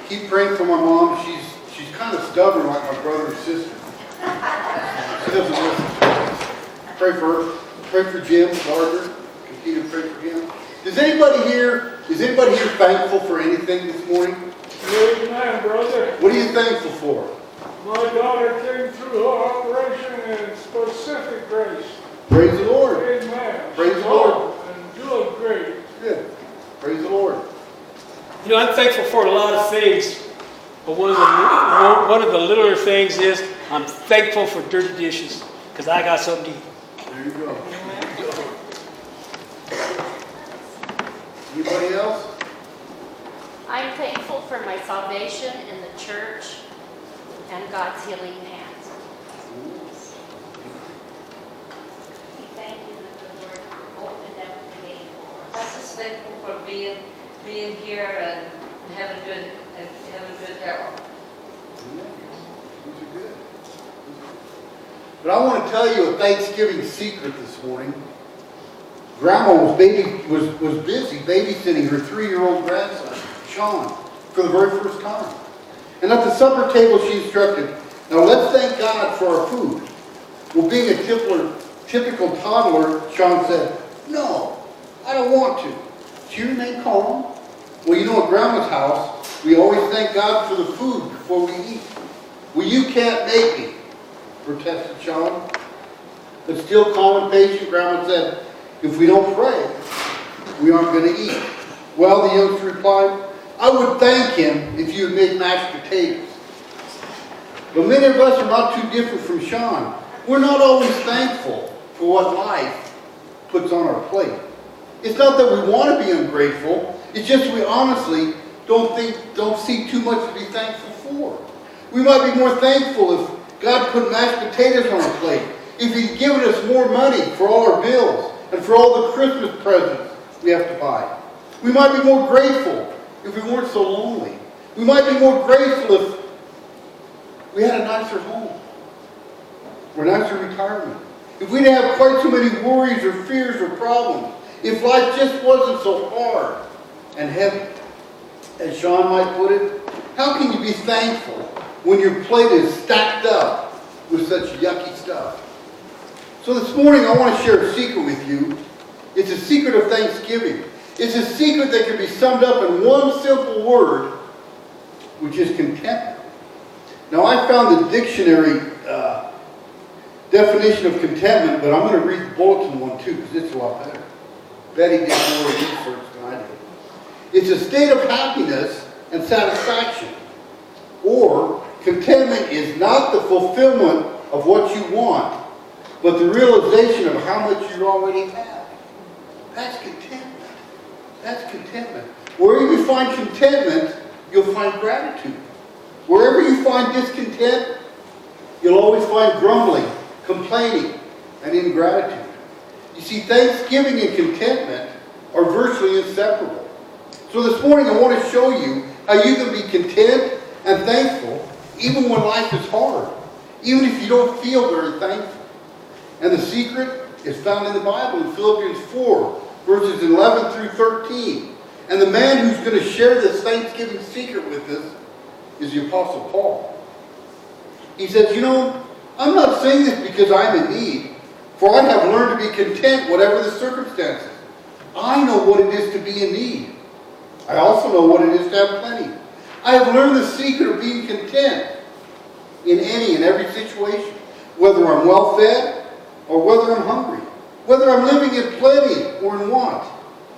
keep praying for my mom. She's kind of stubborn like my brother and sister. She doesn't listen. Pray for her. Pray for Jim Gardner. Continue to pray for him. Is anybody here thankful for anything this morning? Amen, brother. What are you thankful for? My daughter came through her operation in specific grace. Praise the Lord. Amen. Praise the Lord. And doing great. Good. Praise the Lord. You know, I'm thankful for a lot of things, but one of the littler things is I'm thankful for dirty dishes because I got something to eat. There you go. Anybody else? I'm thankful for my salvation in the church and God's healing hands. We thank you that the Lord opened up the gate for us. I'm just thankful for being here and having good health. Those are good. But I want to tell you a Thanksgiving secret this morning. Grandma was busy babysitting her 3-year-old grandson, Sean, for the very first time. And at the supper table she instructed, now let's thank God for our food. Well, being a typical toddler, Sean said, no, I don't want to. She remained calm. Well, you know, at Grandma's house, we always thank God for the food before we eat. Well, you can't make me, protested Sean. But still calm and patient, Grandma said, if we don't pray, we aren't going to eat. Well, the youngster replied, I would thank him if you would make mashed potatoes. But many of us are not too different from Sean. We're not always thankful for what life puts on our plate. It's not that we want to be ungrateful. It's just we honestly don't see too much to be thankful for. We might be more thankful if God put mashed potatoes on our plate, if He'd given us more money for all our bills and for all the Christmas presents we have to buy. We might be more grateful if we weren't so lonely. We might be more grateful if we had a nicer home or a nicer retirement. If we didn't have quite so many worries or fears or problems. If life just wasn't so hard and heavy. As Sean might put it, how can you be thankful when your plate is stacked up with such yucky stuff? So this morning I want to share a secret with you. It's a secret of Thanksgiving. It's a secret that can be summed up in one simple word, which is contentment. Now I found the dictionary definition of contentment, but I'm going to read the bulletin one too, because it's a lot better. Betty did more research than I did. It's a state of happiness and satisfaction. Or contentment is not the fulfillment of what you want, but the realization of how much you already have. That's contentment. That's contentment. Wherever you find contentment, you'll find gratitude. Wherever you find discontent, you'll always find grumbling, complaining, and ingratitude. You see, thanksgiving and contentment are virtually inseparable. So this morning I want to show you how you can be content and thankful even when life is hard, even if you don't feel very thankful. And the secret is found in the Bible in Philippians 4, verses 11 through 13. And the man who's going to share this Thanksgiving secret with us is the Apostle Paul. He says, you know, I'm not saying this because I'm in need, for I have learned to be content whatever the circumstances. I know what it is to be in need. I also know what it is to have plenty. I have learned the secret of being content in any and every situation, whether I'm well fed or whether I'm hungry, whether I'm living in plenty or in want.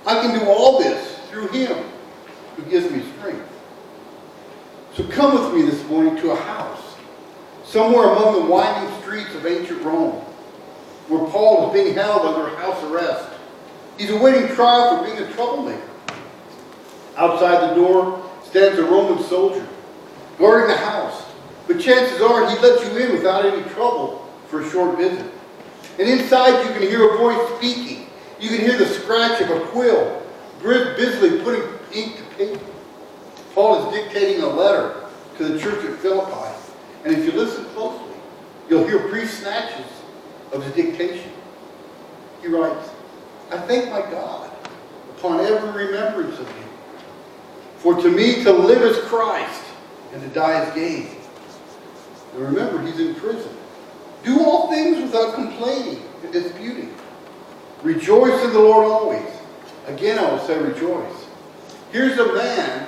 I can do all this through Him who gives me strength. So come with me this morning to a house, somewhere among the winding streets of ancient Rome, where Paul is being held under house arrest. He's awaiting trial for being a troublemaker. Outside the door stands a Roman soldier, guarding the house. But chances are he'd let you in without any trouble for a short visit. And inside you can hear a voice speaking. You can hear the scratch of a quill, busily putting ink to paper. Paul is dictating a letter to the church at Philippi. And if you listen closely, you'll hear brief snatches of his dictation. He writes, I thank my God upon every remembrance of you, For to me to live is Christ, and to die is gain. And remember, he's in prison. Do all things without complaining and disputing. Rejoice in the Lord always. Again, I will say rejoice. Here's a man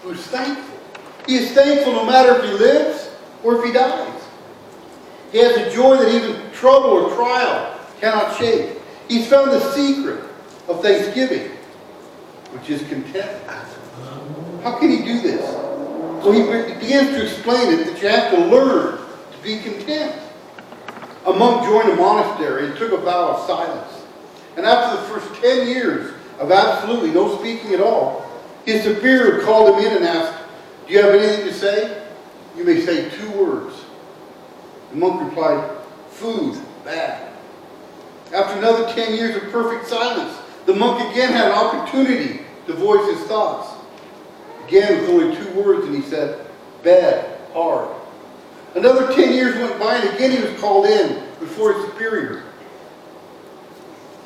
who's thankful. He is thankful no matter if he lives or if he dies. He has a joy that even trouble or trial cannot shake. He's found the secret of thanksgiving, which is contentment. How can he do this? Well, he begins to explain it that you have to learn to be content. A monk joined a monastery and took a vow of silence. And after the first 10 years of absolutely no speaking at all, his superior called him in and asked, "Do you have anything to say?" "You may say 2 words." The monk replied, "Food, bad." After another 10 years of perfect silence, the monk again had an opportunity to voice his thoughts. Again with only 2 words, and he said, "Bed, hard." Another 10 years went by, and again he was called in before his superior.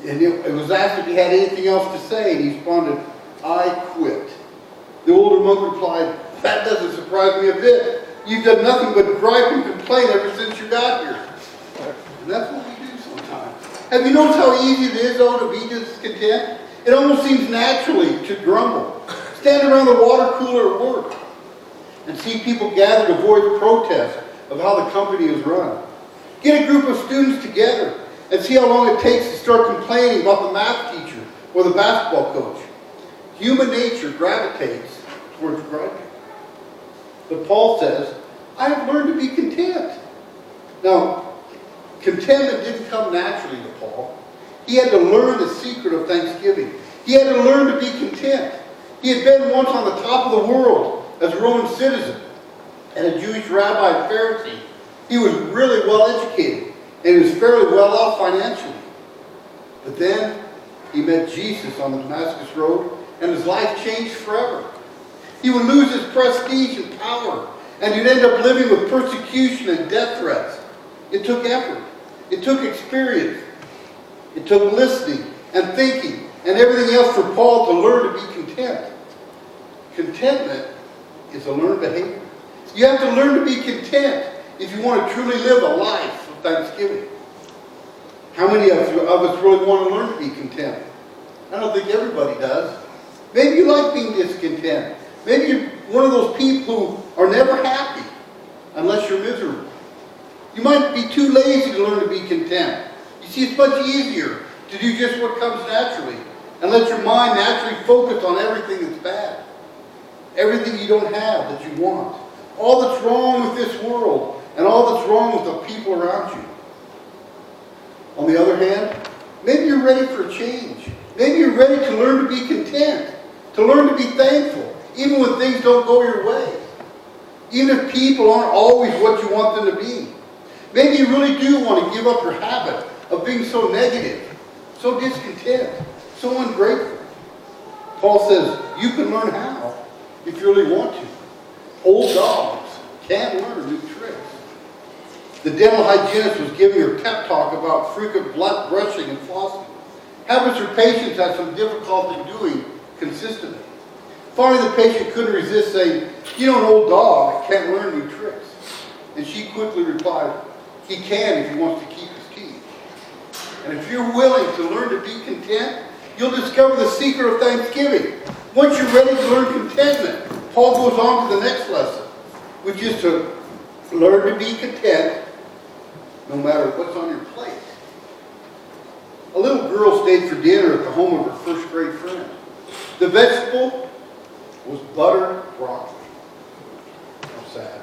And it was asked if he had anything else to say, and he responded, "I quit." The older monk replied, "That doesn't surprise me a bit. You've done nothing but gripe and complain ever since you got here." And that's what we do sometimes. Have you noticed how easy it is, though, to be discontent? It almost seems naturally to grumble. Stand around the water cooler at work and see people gather to voice protest of how the company is run. Get a group of students together and see how long it takes to start complaining about the math teacher or the basketball coach. Human nature gravitates towards griping. But Paul says, "I have learned to be content." Now, contentment didn't come naturally to Paul. He had to learn the secret of thanksgiving. He had to learn to be content. He had been once on the top of the world as a Roman citizen and a Jewish rabbi and Pharisee. He was really well educated and he was fairly well off financially. But then he met Jesus on the Damascus Road and his life changed forever. He would lose his prestige and power, and he'd end up living with persecution and death threats. It took effort. It took experience. It took listening and thinking and everything else for Paul to learn to be content. Contentment is a learned behavior. You have to learn to be content if you want to truly live a life of thanksgiving. How many of us really want to learn to be content? I don't think everybody does. Maybe you like being discontent. Maybe you're one of those people who are never happy unless you're miserable. You might be too lazy to learn to be content. You see, it's much easier to do just what comes naturally and let your mind naturally focus on everything that's bad. Everything you don't have that you want. All that's wrong with this world and all that's wrong with the people around you. On the other hand, maybe you're ready for a change. Maybe you're ready to learn to be content, to learn to be thankful, even when things don't go your way. Even if people aren't always what you want them to be. Maybe you really do want to give up your habit of being so negative, so discontent, so ungrateful. Paul says you can learn how if you really want to. Old dogs can't learn new tricks. The dental hygienist was giving her pep talk about frequent brushing and flossing. Habits her patients had some difficulty doing consistently. Finally, the patient couldn't resist saying, "You know, an old dog can't learn new tricks." And she quickly replied, "He can if he wants to keep his teeth." And if you're willing to learn to be content, you'll discover the secret of thanksgiving. Once you're ready to learn contentment, Paul goes on to the next lesson, which is to learn to be content no matter what's on your plate. A little girl stayed for dinner at the home of her first grade friend. The vegetable was buttered broccoli. How sad.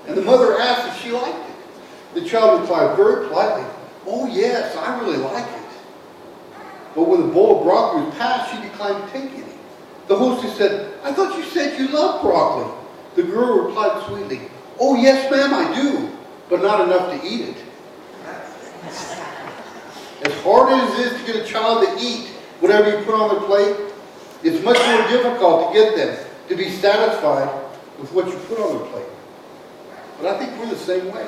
And the mother asked if she liked it. The child replied very politely, "Oh yes, I really like it." But when the bowl of broccoli was passed, she declined to take any. The hostess said, "I thought you said you loved broccoli." The girl replied sweetly, "Oh yes ma'am, I do, but not enough to eat it." As hard as it is to get a child to eat whatever you put on their plate, it's much more difficult to get them to be satisfied with what you put on their plate. But I think we're the same way.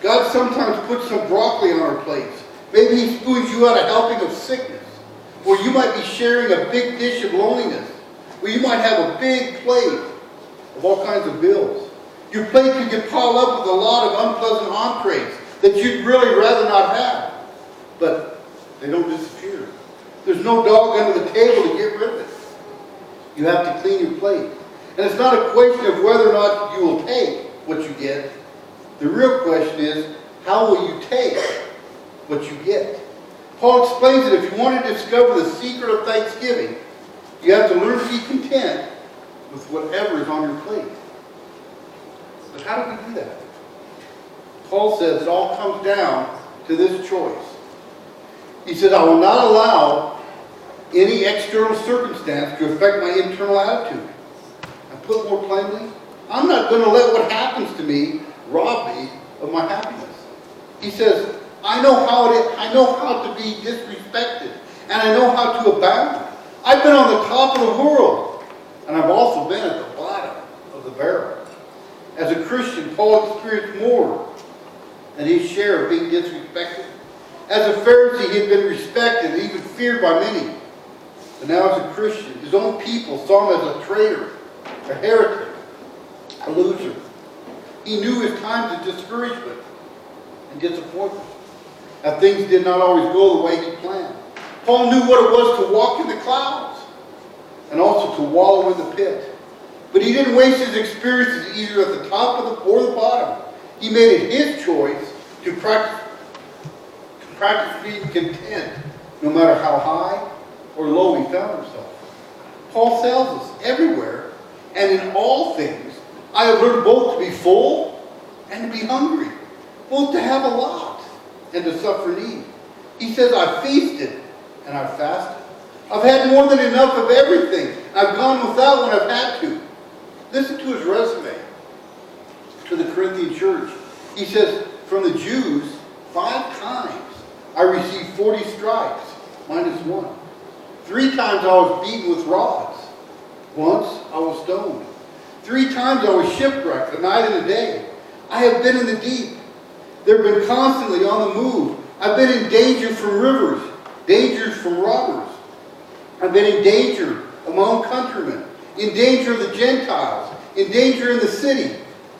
God sometimes puts some broccoli on our plates. Maybe He spoons you out a helping of sickness. Or you might be sharing a big dish of loneliness. Well, you might have a big plate of all kinds of bills. Your plate could get piled up with a lot of unpleasant entrees that you'd really rather not have. But they don't disappear. There's no dog under the table to get rid of it. You have to clean your plate. And it's not a question of whether or not you will take what you get. The real question is, how will you take what you get? Paul explains that if you want to discover the secret of thanksgiving, you have to learn to be content with whatever is on your plate. But how do we do that? Paul says it all comes down to this choice. He says, I will not allow any external circumstance to affect my internal attitude. And put more plainly, I'm not going to let what happens to me rob me of my happiness. He says, I know how to be disrespected, and I know how to abound. I've been on the top of the world, and I've also been at the bottom of the barrel. As a Christian, Paul experienced more than his share of being disrespected. As a Pharisee, he had been respected and even feared by many. But now as a Christian, his own people saw him as a traitor, a heretic, a loser. He knew his times of discouragement and disappointment. That things did not always go the way he planned. Paul knew what it was to walk in the clouds and also to wallow in the pit. But he didn't waste his experiences either at the top or the bottom. He made it his choice to practice being content no matter how high or low he found himself. Paul tells us everywhere and in all things, I have learned both to be full and to be hungry, both to have a lot and to suffer need. He says, I've feasted and I've fasted. I've had more than enough of everything. I've gone without when I've had to. Listen to his resume to the Corinthian church. He says, from the Jews, 5 times I received 40 stripes, minus 1. 3 times I was beaten with rods. Once I was stoned. 3 times I was shipwrecked, a night and a day. I have been in the deep. They've been constantly on the move. I've been in danger from rivers, dangers from robbers. I've been in danger of my own countrymen, in danger of the Gentiles, in danger in the city,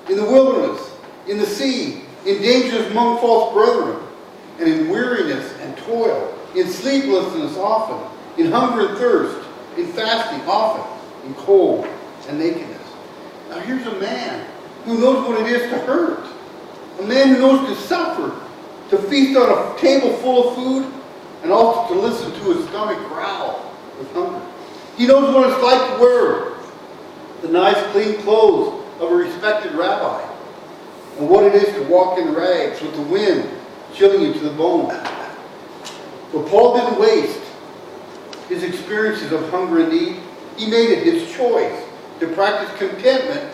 in the wilderness, in the sea, in dangers among false brethren, and in weariness and toil, in sleeplessness often, in hunger and thirst, in fasting often, in cold and nakedness. Now here's a man who knows what it is to hurt. A man who knows to suffer, to feast on a table full of food, and also to listen to his stomach growl with hunger. He knows what it's like to wear the nice clean clothes of a respected rabbi, and what it is to walk in rags with the wind chilling you to the bone. But Paul didn't waste his experiences of hunger and need. He made it his choice to practice contentment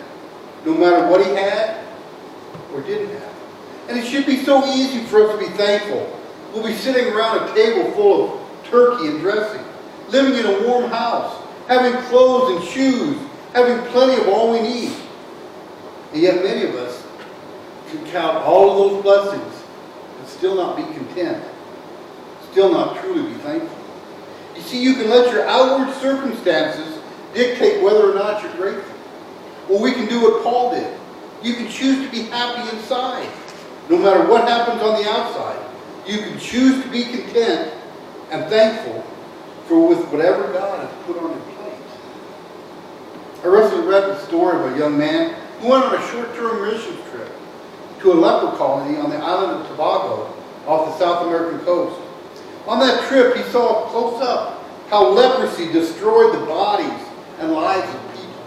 no matter what he had or didn't have. And it should be so easy for us to be thankful. We'll be sitting around a table full of turkey and dressing, living in a warm house, having clothes and shoes, having plenty of all we need. And yet many of us can count all of those blessings and still not be content, still not truly be thankful. You see, you can let your outward circumstances dictate whether or not you're grateful. Well, we can do what Paul did. You can choose to be happy inside, no matter what happens on the outside. You can choose to be content and thankful with whatever God has put on your plate. I recently read the story of a young man who went on a short-term mission trip to a leper colony on the island of Tobago off the South American coast. On that trip, he saw close up how leprosy destroyed the bodies and lives of people.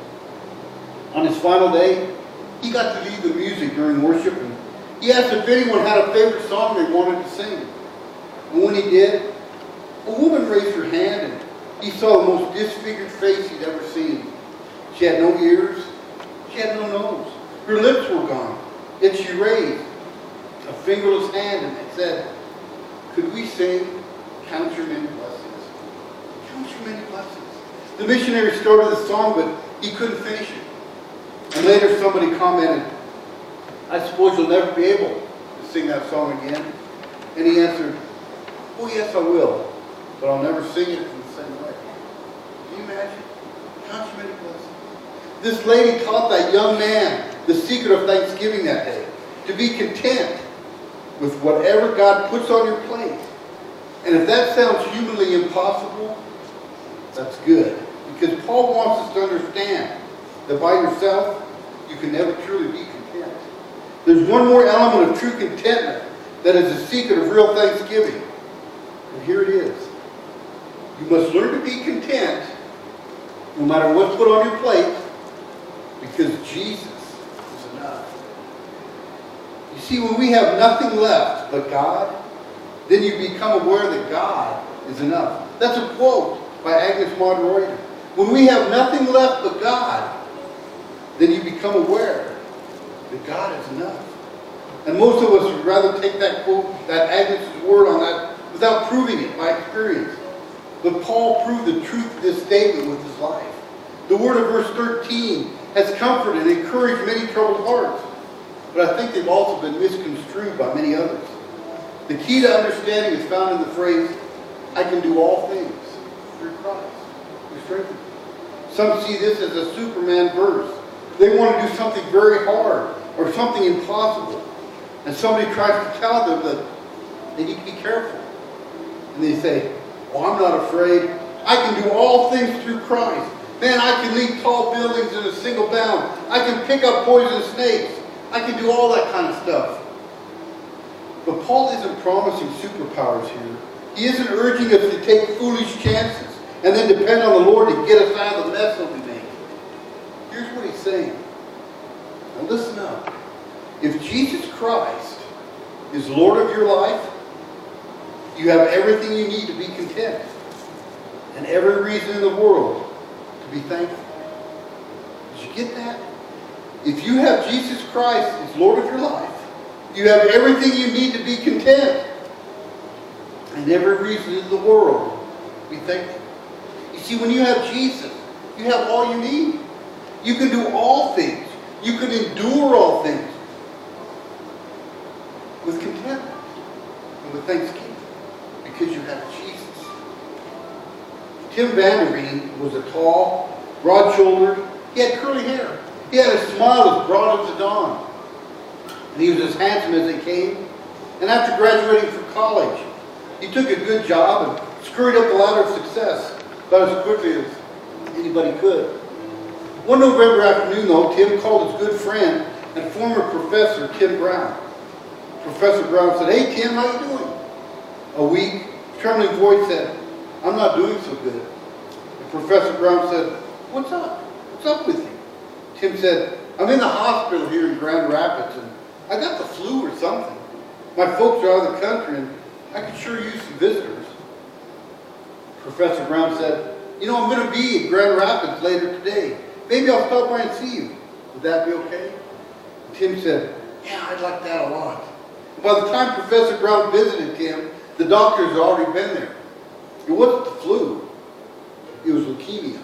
On his final day, he got to lead the music during worship, and he asked if anyone had a favorite song they wanted to sing. And when he did, a woman raised her hand, and he saw the most disfigured face he'd ever seen. She had no ears. She had no nose. Her lips were gone. Yet she raised a fingerless hand and said, "Could we sing, 'Count Your Many Blessings'? Count your many blessings." The missionary started the song, but he couldn't finish it. And later somebody commented, "I suppose you'll never be able to sing that song again." And he answered, "Oh yes, I will, but I'll never sing it in the same way." Can you imagine? Count your This lady taught that young man the secret of thanksgiving that day. To be content with whatever God puts on your plate. And if that sounds humanly impossible, that's good. Because Paul wants us to understand that by yourself, you can never truly be content. There's one more element of true contentment that is the secret of real thanksgiving. And here it is. You must learn to be content no matter what's put on your plate, because Jesus is enough. You see, when we have nothing left but God, then you become aware that God is enough. That's a quote by Agnes Moderoiter. When we have nothing left but God, then you become aware that God is enough. And most of us would rather take that quote, that Agnes' word on that, without proving it by experience. But Paul proved the truth of this statement with his life. The word of verse 13 has comforted and encouraged many troubled hearts. But I think they've also been misconstrued by many others. The key to understanding is found in the phrase, I can do all things through Christ who strengthens me. Some see this as a Superman verse. They want to do something very hard or something impossible. And somebody tries to tell them that they need to be careful. And they say, oh, I'm not afraid. I can do all things through Christ. Man, I can leap tall buildings in a single bound. I can pick up poisonous snakes. I can do all that kind of stuff. But Paul isn't promising superpowers here. He isn't urging us to take foolish chances and then depend on the Lord to get us out of the mess that we make. Here's what he's saying. Now listen up. If Jesus Christ is Lord of your life, you have everything you need to be content and every reason in the world to be thankful. Did you get that? If you have Jesus Christ as Lord of your life, you have everything you need to be content and every reason in the world to be thankful. You see, when you have Jesus, you have all you need. You can do all things. You can endure all things with contentment and with thanksgiving because you have Jesus. Tim Vanderveen was a tall, broad-shouldered, he had curly hair. He had a smile as broad as the dawn. And he was as handsome as they came. And after graduating from college, he took a good job and scurried up the ladder of success about as quickly as anybody could. One November afternoon, though, Tim called his good friend and former professor, Tim Brown. Professor Brown said, hey, Tim, how you doing? A weak, trembling voice said, I'm not doing so good. And Professor Brown said, what's up? What's up with you? Tim said, I'm in the hospital here in Grand Rapids, and I got the flu or something. My folks are out of the country, and I could sure use some visitors. Professor Brown said, you know, I'm going to be in Grand Rapids later today. Maybe I'll stop by and see you. Would that be okay? Tim said, yeah, I'd like that a lot. And by the time Professor Brown visited Tim, the doctors had already been there. It wasn't the flu. It was leukemia.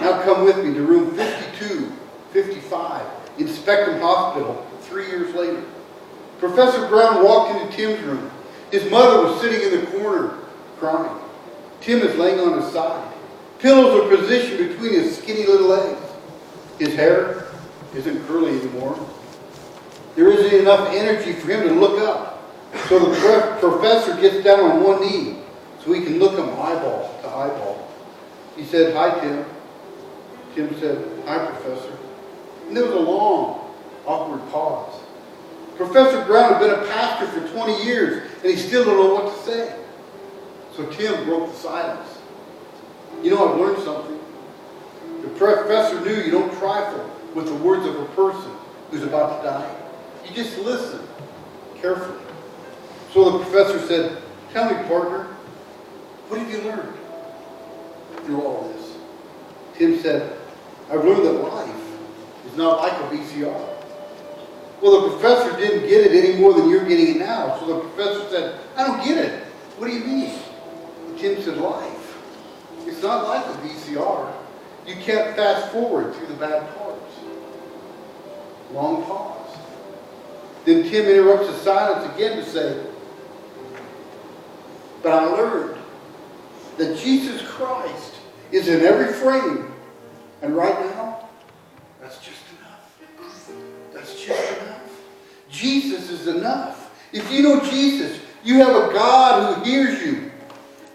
Now come with me to room 5255 in Spectrum Hospital 3 years later. Professor Brown walked into Tim's room. His mother was sitting in the corner crying. Tim is laying on his side. Pillows are positioned between his skinny little legs. His hair isn't curly anymore. There isn't enough energy for him to look up. So the professor gets down on one knee so he can look him eyeball to eyeball. He said, hi, Tim. Tim said, hi, Professor. And there was a long, awkward pause. Professor Brown had been a pastor for 20 years, and he still don't know what to say. So Tim broke the silence. You know, I've learned something. The professor knew you don't trifle with the words of a person who's about to die. You just listen carefully. So the professor said, tell me, partner, what have you learned through all this? Tim said, I've learned that life is not like a VCR. Well, the professor didn't get it any more than you're getting it now. So the professor said, I don't get it. What do you mean? And Tim said, life. It's not like a VCR. You can't fast forward through the bad parts. Long pause. Then Tim interrupts the silence again to say, but I learned that Jesus Christ is in every frame And right now, that's just enough. That's just enough. Jesus is enough. If you know Jesus, you have a God who hears you.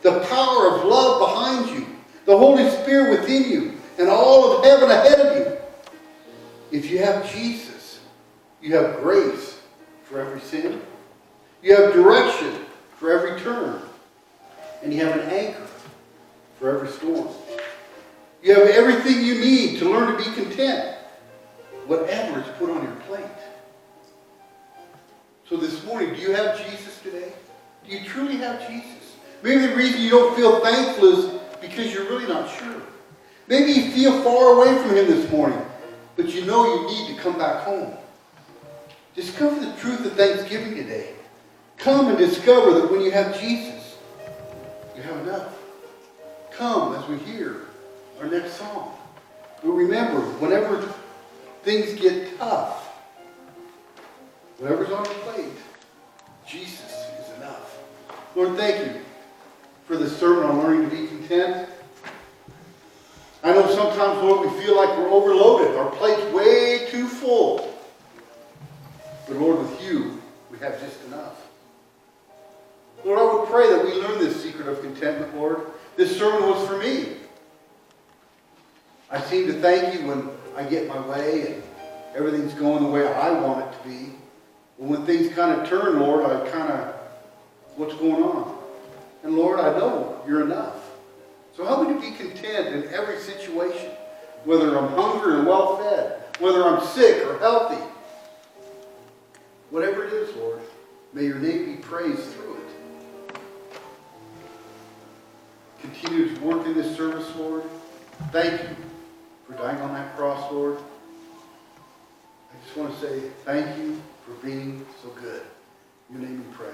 The power of love behind you. The Holy Spirit within you. And all of heaven ahead of you. If you have Jesus, you have grace for every sin. You have direction for every turn. And you have an anchor for every storm. You have everything you need to learn to be content, whatever is put on your plate. So this morning, do you have Jesus today? Do you truly have Jesus? Maybe the reason you don't feel thankful is because you're really not sure. Maybe you feel far away from Him this morning, but you know you need to come back home. Discover the truth of Thanksgiving today. Come and discover that when you have Jesus, you have enough. Come as we hear our next song. But remember, whenever things get tough, whatever's on your plate, Jesus is enough. Lord, thank you for this sermon on learning to be content. I know sometimes, Lord, we feel like we're overloaded. Our plate's way too full. But Lord, with you, we have just enough. Lord, I would pray that we learn this secret of contentment, Lord. This sermon was for me. I seem to thank you when I get my way and everything's going the way I want it to be. But when things kind of turn, Lord, what's going on? And Lord, I know you're enough. So help me to be content in every situation, whether I'm hungry or well-fed, whether I'm sick or healthy. Whatever it is, Lord, may your name be praised through it. Continue to work in this service, Lord. Thank you for dying on that cross, Lord. I just want to say thank you for being so good. In your name we pray.